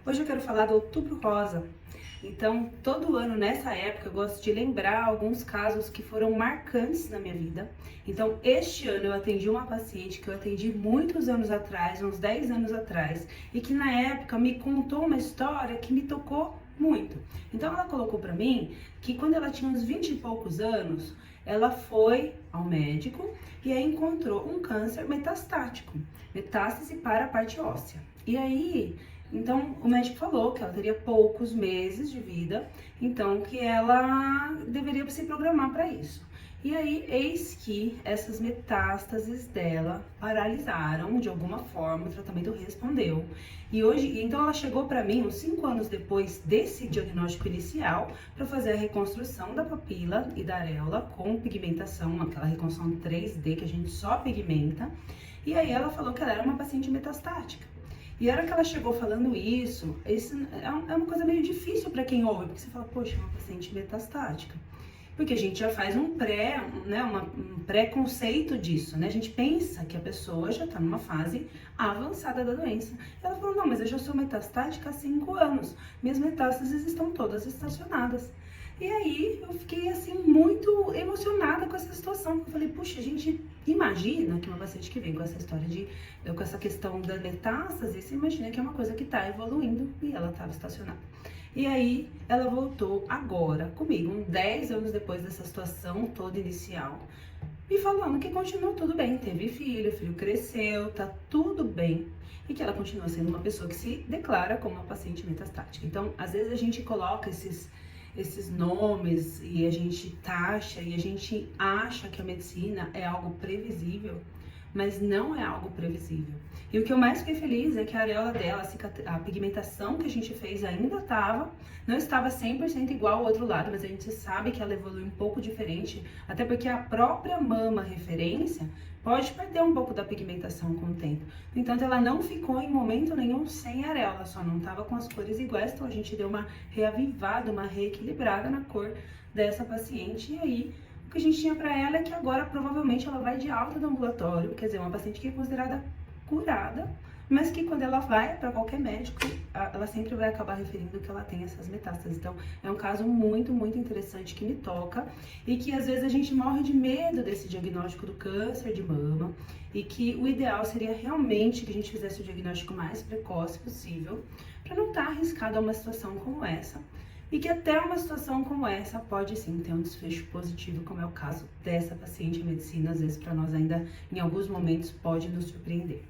Hoje eu quero falar do Outubro Rosa. Então, todo ano nessa época eu gosto de lembrar alguns casos que foram marcantes na minha vida. Então, este ano eu atendi uma paciente que eu atendi muitos anos atrás, uns 10 anos atrás, e que na época me contou uma história que me tocou muito. Então, ela colocou pra mim que quando ela tinha uns 20 e poucos anos, ela foi ao médico e aí encontrou um câncer metastático, metástase para a parte óssea. E aí, então o médico falou que ela teria poucos meses de vida, então que ela deveria se programar para isso. E aí, eis que essas metástases dela paralisaram de alguma forma, o tratamento respondeu. E hoje, então ela chegou para mim uns 5 anos depois desse diagnóstico inicial para fazer a reconstrução da papila e da areola com pigmentação, aquela reconstrução 3D que a gente só pigmenta. E aí ela falou que ela era uma paciente metastática. E a hora que ela chegou falando isso é uma coisa meio difícil para quem ouve, porque você fala, poxa, é uma paciente metastática. Porque a gente já faz um pré-conceito disso, né? A gente pensa que a pessoa já está numa fase avançada da doença. Ela falou, não, mas eu já sou metastática há 5 anos. Minhas metástases estão todas estacionadas. E aí eu fiquei assim muito emocionada com essa situação. Eu falei, puxa, a gente imagina que uma paciente que vem com essa história com essa questão da metástase, você imagina que é uma coisa que está evoluindo e ela estava estacionada. E aí ela voltou agora comigo, 10 anos depois dessa situação toda inicial, me falando que continuou tudo bem, teve filho, o filho cresceu, tá tudo bem. E que ela continua sendo uma pessoa que se declara como uma paciente metastática. Então, às vezes a gente coloca esses nomes e a gente taxa e a gente acha que a medicina é algo previsível, mas não é algo previsível. E o que eu mais fiquei feliz é que a areola dela, a pigmentação que a gente fez ainda não estava 100% igual ao outro lado, mas a gente sabe que ela evolui um pouco diferente, até porque a própria mama referência pode perder um pouco da pigmentação com o tempo. No entanto, ela não ficou em momento nenhum sem areola, só não estava com as cores iguais, então a gente deu uma reavivada, uma reequilibrada na cor dessa paciente, e aí o que a gente tinha para ela é que agora provavelmente ela vai de alta do ambulatório, quer dizer, uma paciente que é considerada curada, mas que quando ela vai para qualquer médico, ela sempre vai acabar referindo que ela tem essas metástases. Então, é um caso muito, muito interessante que me toca e que às vezes a gente morre de medo desse diagnóstico do câncer de mama e que o ideal seria realmente que a gente fizesse o diagnóstico mais precoce possível para não estar arriscado a uma situação como essa. E que até uma situação como essa pode sim ter um desfecho positivo, como é o caso dessa paciente. A medicina, às vezes, para nós ainda, em alguns momentos, pode nos surpreender.